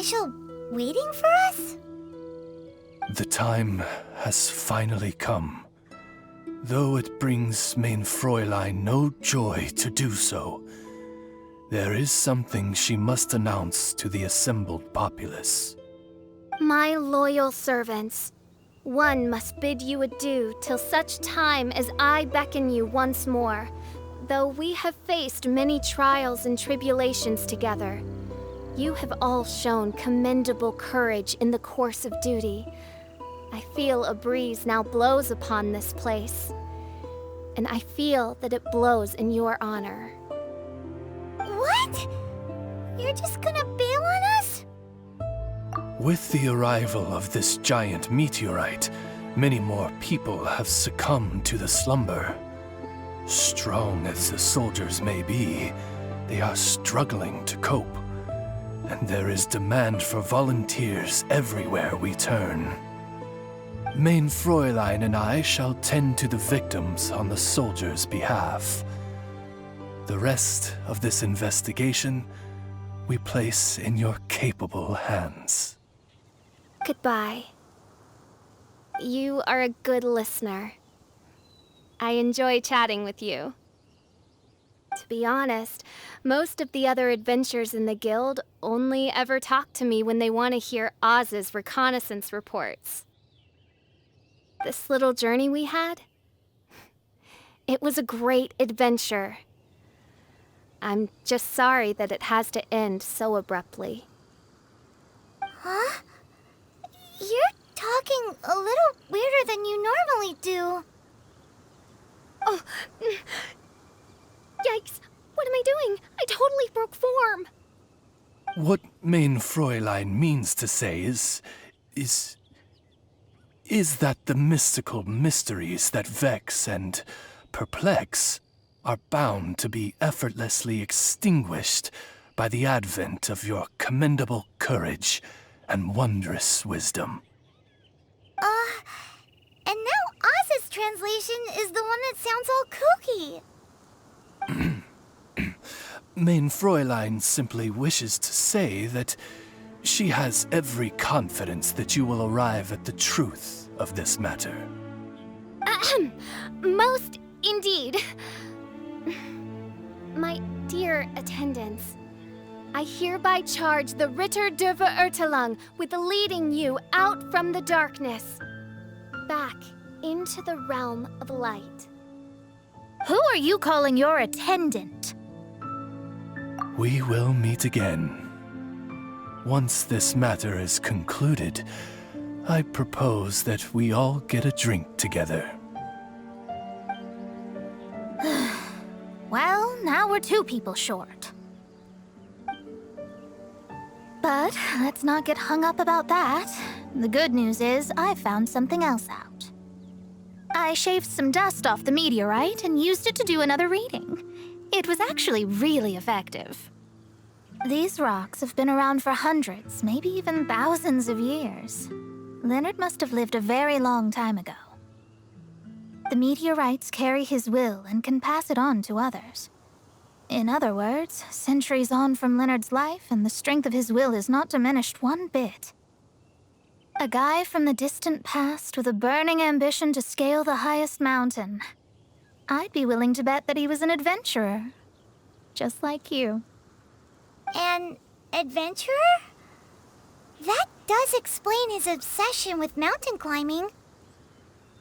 glacial waiting for us? The time has finally come. Though it brings main Fräulein no joy to do so, there is something she must announce to the assembled populace. My loyal servants, one must bid you adieu till such time as I beckon you once more. Though we have faced many trials and tribulations together, you have all shown commendable courage in the course of duty. I feel a breeze now blows upon this place, and I feel that it blows in your honor. What? You're just gonna bail on us? With the arrival of this giant meteorite, many more people have succumbed to the slumber. Strong as the soldiers may be, they are struggling to cope, and there is demand for volunteers everywhere we turn. Main Fräulein and I shall tend to the victims on the soldiers' behalf. The rest of this investigation we place in your capable hands. Goodbye. You are a good listener. I enjoy chatting with you. To be honest, most of the other adventurers in the guild only ever talk to me when they want to hear Oz's reconnaissance reports. This little journey we had, it was a great adventure. I'm just sorry that it has to end so abruptly. Huh? You're talking a little weirder than you normally do. Oh, yikes! What am I doing? I totally broke form! What Main Fräulein means to say is that the mystical mysteries that vex and perplex are bound to be effortlessly extinguished by the advent of your commendable courage and wondrous wisdom. And now Oz's translation is the one that sounds all kooky. Main Fräulein simply wishes to say that she has every confidence that you will arrive at the truth of this matter. Ahem. Most indeed. My dear attendants, I hereby charge the Ritter der Verirrtelung with leading you out from the darkness, back into the realm of light. Who are you calling your attendant? We will meet again. Once this matter is concluded, I propose that we all get a drink together. Well, now we're 2 people short. But let's not get hung up about that. The good news is I found something else out. I shaved some dust off the meteorite and used it to do another reading. It was actually really effective. These rocks have been around for hundreds, maybe even thousands of years. Leonard must have lived a very long time ago. The meteorites carry his will and can pass it on to others. In other words, centuries on from Leonard's life, and the strength of his will is not diminished one bit. A guy from the distant past with a burning ambition to scale the highest mountain. I'd be willing to bet that he was an adventurer, just like you. An adventurer? That does explain his obsession with mountain climbing.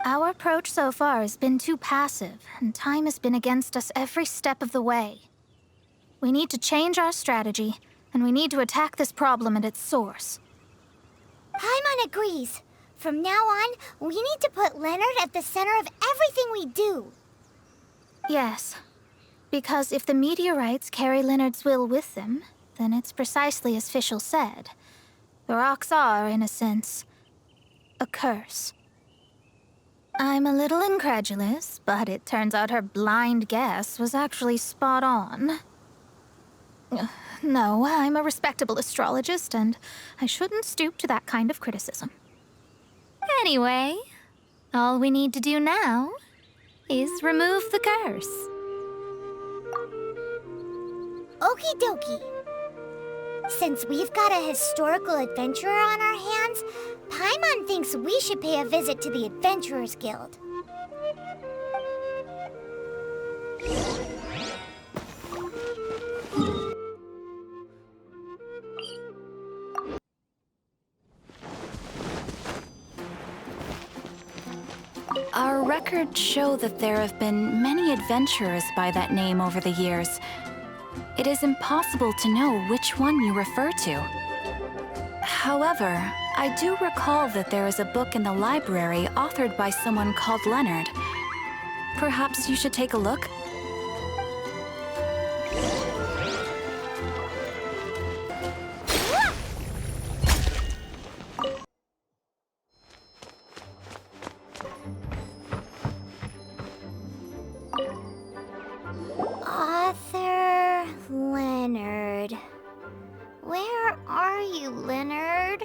Our approach so far has been too passive, and time has been against us every step of the way. We need to change our strategy, and we need to attack this problem at its source. Paimon agrees. From now on, we need to put Leonard at the center of everything we do. Yes, because if the meteorites carry Leonard's will with them, then it's precisely as Fischl said. The rocks are, in a sense, a curse. I'm a little incredulous, but it turns out her blind guess was actually spot on. No, I'm a respectable astrologist, and I shouldn't stoop to that kind of criticism. Anyway, all we need to do now is remove the curse. Okie dokie. Since we've got a historical adventurer on our hands, Paimon thinks we should pay a visit to the Adventurers Guild. Our records show that there have been many adventurers by that name over the years. It is impossible to know which one you refer to. However, I do recall that there is a book in the library authored by someone called Leonard. Perhaps you should take a look? Author Leonard. Where are you, Leonard?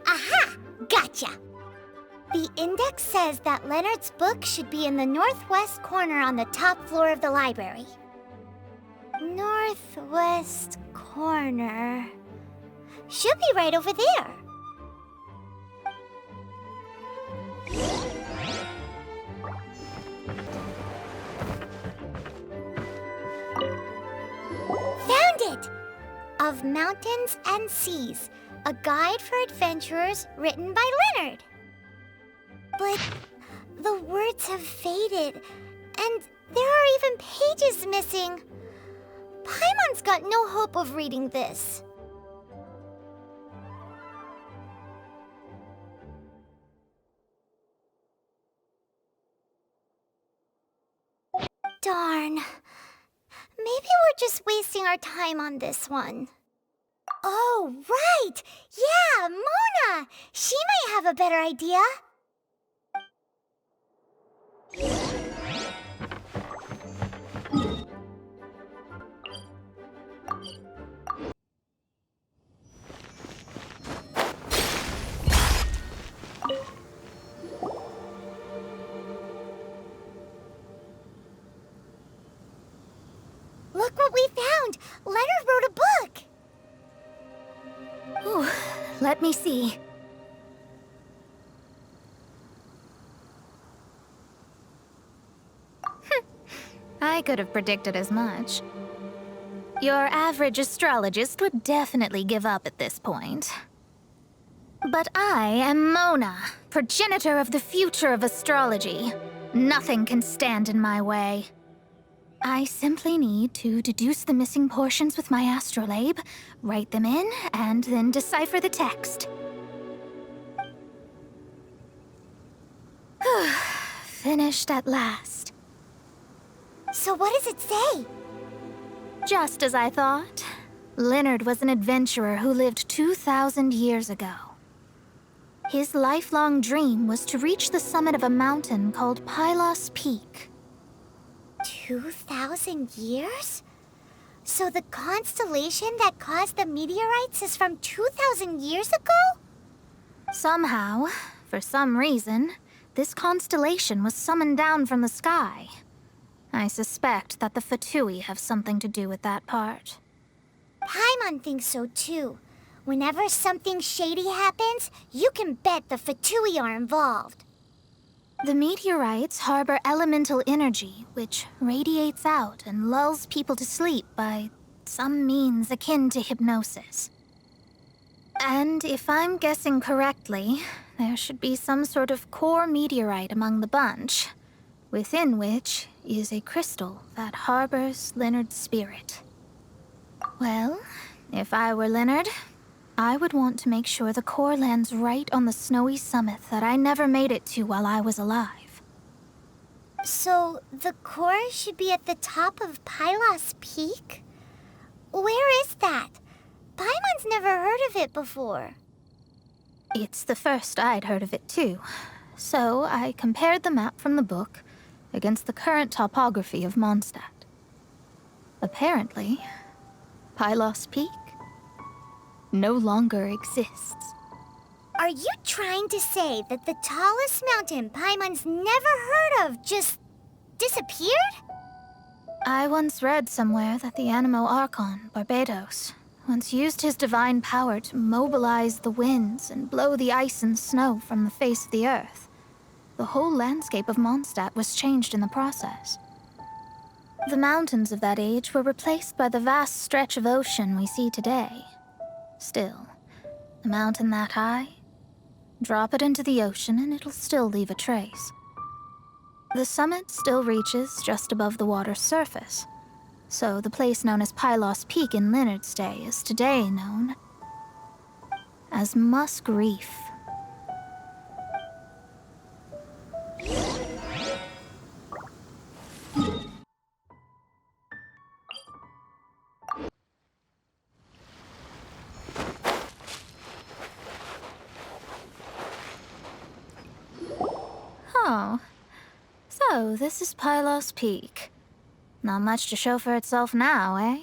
Aha! Gotcha! The index says that Leonard's book should be in the northwest corner on the top floor of the library. Northwest corner. Should be right over there. Found it! Of Mountains and Seas, a guide for adventurers written by Leonard. But the words have faded, and there are even pages missing. Paimon's got no hope of reading this. Darn. Maybe we're just wasting our time on this one. Oh, right! Yeah, Mona! She might have a better idea. Look what we found! Leonard wrote a book! Ooh, let me see. I could have predicted as much. Your average astrologist would definitely give up at this point. But I am Mona, progenitor of the future of astrology. Nothing can stand in my way. I simply need to deduce the missing portions with my astrolabe, write them in, and then decipher the text. Finished at last. So what does it say? Just as I thought. Leonard was an adventurer who lived 2,000 years ago. His lifelong dream was to reach the summit of a mountain called Pylos Peak. 2,000 years? So the constellation that caused the meteorites is from 2,000 years ago? Somehow, for some reason, this constellation was summoned down from the sky. I suspect that the Fatui have something to do with that part. Paimon thinks so too. Whenever something shady happens, you can bet the Fatui are involved. The meteorites harbor elemental energy, which radiates out and lulls people to sleep by some means akin to hypnosis. And if I'm guessing correctly, there should be some sort of core meteorite among the bunch, within which is a crystal that harbors Leonard's spirit. Well, if I were Leonard, I would want to make sure the core lands right on the snowy summit that I never made it to while I was alive. So the core should be at the top of Pylos Peak? Where is that? Paimon's never heard of it before. It's the first I'd heard of it too. So I compared the map from the book against the current topography of Mondstadt. Apparently, Pylos Peak no longer exists. Are you trying to say that the tallest mountain Paimon's never heard of just disappeared? I once read somewhere that the Animo Archon, Barbados, once used his divine power to mobilize the winds and blow the ice and snow from the face of the earth. The whole landscape of Mondstadt was changed in the process. The mountains of that age were replaced by the vast stretch of ocean we see today. Still, a mountain that high, drop it into the ocean and it'll still leave a trace. The summit still reaches just above the water's surface, so the place known as Pylos Peak in Leonard's day is today known as Musk Reef. Oh, so this is Pylos Peak. Not much to show for itself now, eh?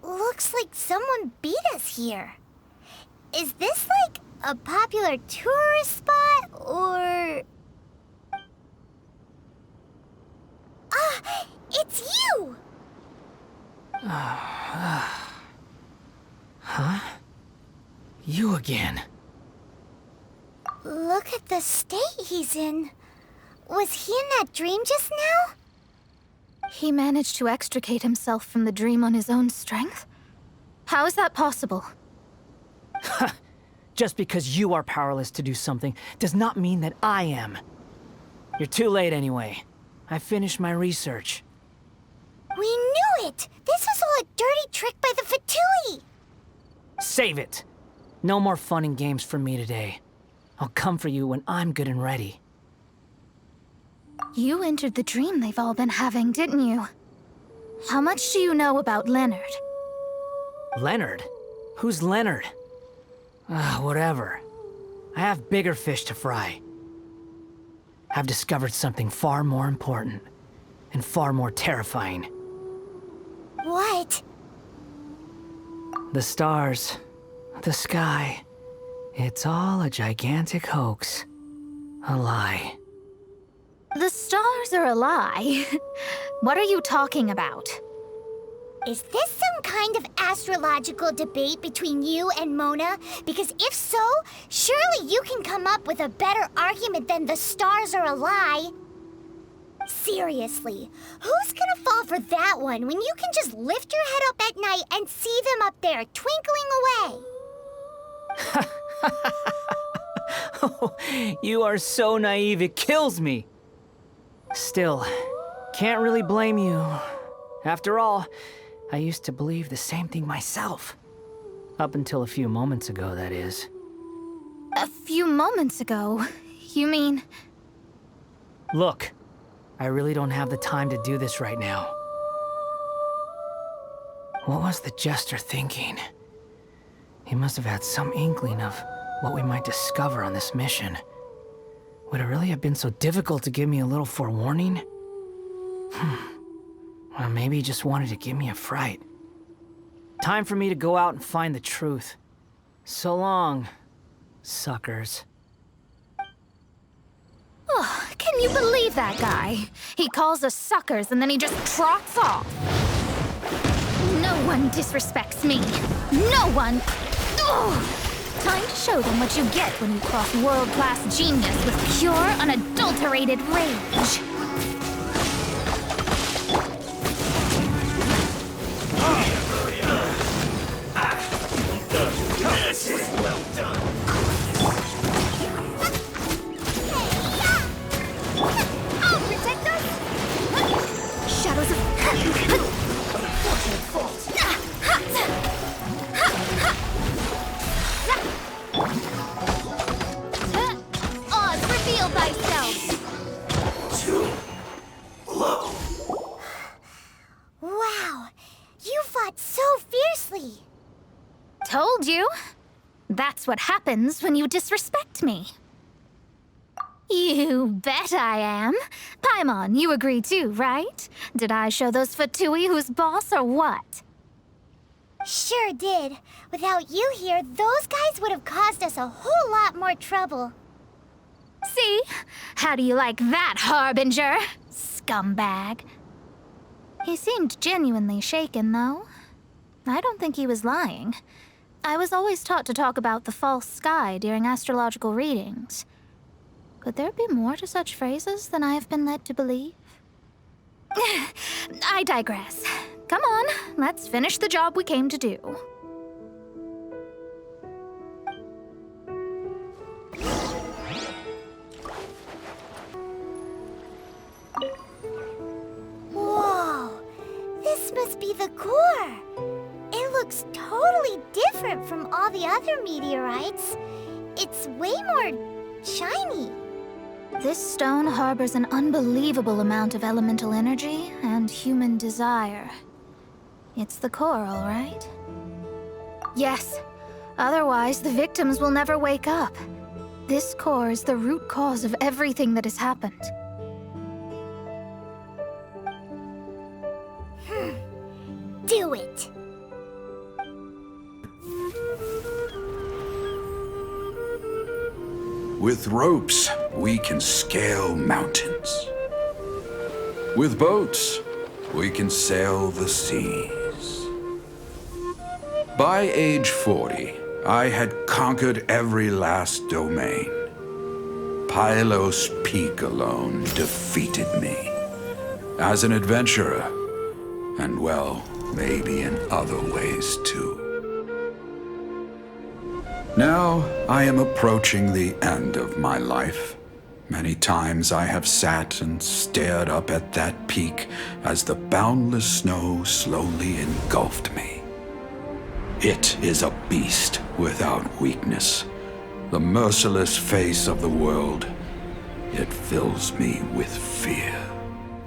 Looks like someone beat us here. Is this like a popular tourist spot, or... Ah, it's you! Huh? You again. Look at the state he's in. Was he in that dream just now? He managed to extricate himself from the dream on his own strength? How is that possible? Just because you are powerless to do something does not mean that I am. You're too late anyway. I finished my research. We knew it! This was all a dirty trick by the Fatui! Save it! No more fun and games for me today. I'll come for you when I'm good and ready. You entered the dream they've all been having, didn't you? How much do you know about Leonard? Leonard? Who's Leonard? Whatever. I have bigger fish to fry. I've discovered something far more important and far more terrifying. What? The stars, the sky, it's all a gigantic hoax. A lie. The stars are a lie. What are you talking about? Is this some kind of astrological debate between you and Mona? Because if so, surely you can come up with a better argument than the stars are a lie. Seriously, who's gonna fall for that one when you can just lift your head up at night and see them up there twinkling away? Oh, you are so naive, it kills me. Still, can't really blame you. After all, I used to believe the same thing myself. Up until a few moments ago, that is. A few moments ago? You mean... Look, I really don't have the time to do this right now. What was the Jester thinking? He must have had some inkling of what we might discover on this mission. Would it really have been so difficult to give me a little forewarning? Well, maybe he just wanted to give me a fright. Time for me to go out and find the truth. So long, suckers. Oh, can you believe that guy? He calls us suckers and then he just trots off. No one disrespects me. No one! Ugh. Time to show them what you get when you cross world-class genius with pure, unadulterated rage. I'll protect us! Shadows of... Unfortunate fault. Oz, reveal thyself! Too low. Wow, you fought so fiercely. Told you. That's what happens when you disrespect me. You bet I am. Paimon, you agree too, right? Did I show those Fatui who's boss or what? Sure did. Without you here, those guys would have caused us a whole lot more trouble. See? How do you like that, Harbinger? Scumbag. He seemed genuinely shaken, though. I don't think he was lying. I was always taught to talk about the false sky during astrological readings. Could there be more to such phrases than I have been led to believe? I digress. Come on, let's finish the job we came to do. Whoa! This must be the core! It looks totally different from all the other meteorites. It's way more shiny. This stone harbors an unbelievable amount of elemental energy and human desire. It's the core, all right? Yes. Otherwise, the victims will never wake up. This core is the root cause of everything that has happened. Do it! With ropes, we can scale mountains. With boats, we can sail the seas. By age 40, I had conquered every last domain. Pylos Peak alone defeated me. As an adventurer, and well, maybe in other ways too. Now, I am approaching the end of my life. Many times I have sat and stared up at that peak as the boundless snow slowly engulfed me. It is a beast without weakness, the merciless face of the world. It fills me with fear.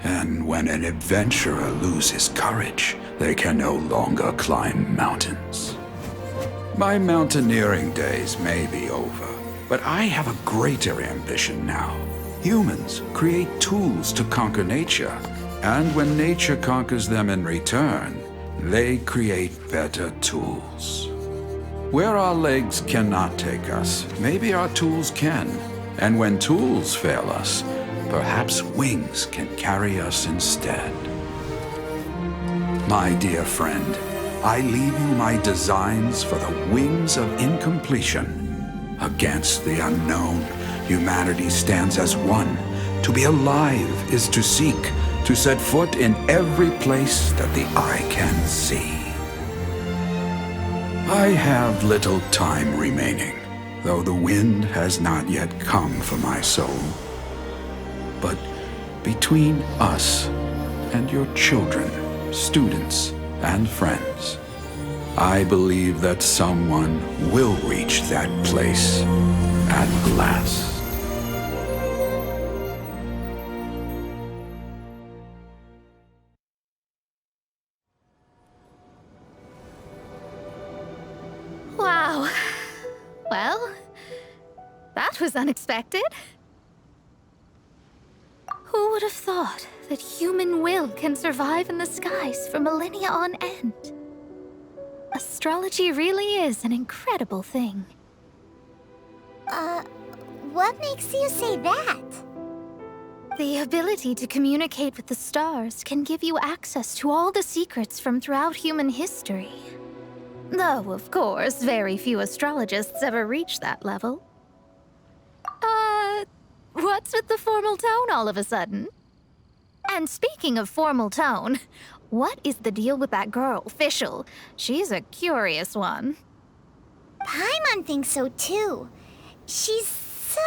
And when an adventurer loses courage, they can no longer climb mountains. My mountaineering days may be over, but I have a greater ambition now. Humans create tools to conquer nature, and when nature conquers them in return, they create better tools. Where our legs cannot take us, maybe our tools can. And when tools fail us, perhaps wings can carry us instead. My dear friend, I leave you my designs for the wings of incompletion. Against the unknown, humanity stands as one. To be alive is to seek, to set foot in every place that the eye can see. I have little time remaining, though the wind has not yet come for my soul. But between us and your children, students, and friends, I believe that someone will reach that place at last. Wow. Well, that was unexpected. Who would have thought that human will can survive in the skies for millennia on end? Astrology really is an incredible thing. What makes you say that? The ability to communicate with the stars can give you access to all the secrets from throughout human history. Though, of course, very few astrologists ever reach that level. What's with the formal tone all of a sudden? And speaking of formal tone, what is the deal with that girl, Fischl? She's a curious one. Paimon thinks so too. She's so...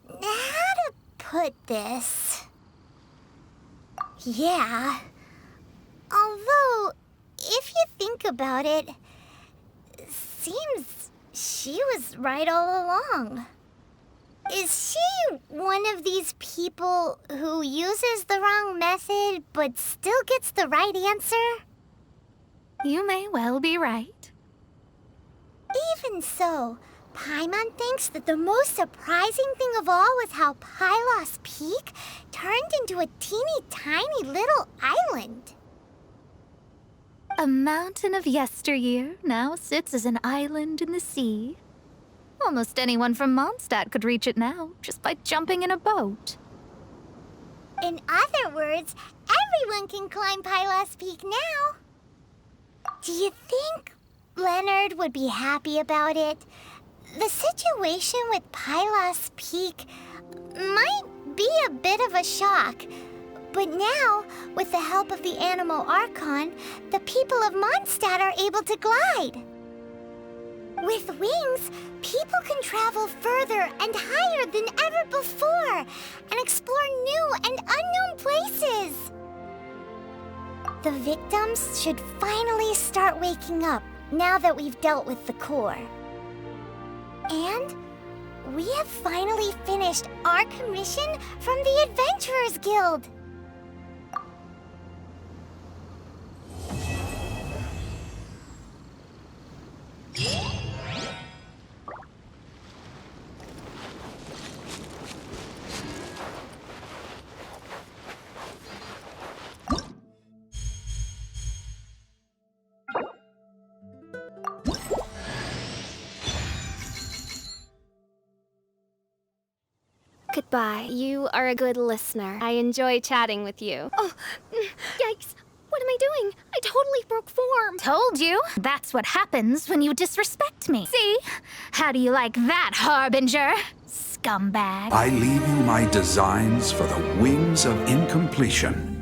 how to put this? Yeah. Although, if you think about it, seems she was right all along. Is she one of these people who uses the wrong method but still gets the right answer? You may well be right. Even so, Paimon thinks that the most surprising thing of all was how Pylos Peak turned into a teeny tiny little island. A mountain of yesteryear now sits as an island in the sea. Almost anyone from Mondstadt could reach it now, just by jumping in a boat. In other words, everyone can climb Pylos Peak now. Do you think Leonard would be happy about it? The situation with Pylos Peak might be a bit of a shock. But now, with the help of the Animal Archon, the people of Mondstadt are able to glide. With wings, people can travel further and higher than ever before and explore new and unknown places. The victims should finally start waking up now that we've dealt with the core. And we have finally finished our commission from the Adventurers Guild. Goodbye. You are a good listener. I enjoy chatting with you. Oh, yikes. What am I doing? I totally broke form. Told you. That's what happens when you disrespect me. See? How do you like that, Harbinger? Scumbag. I leave you my designs for the Wings of Incompletion.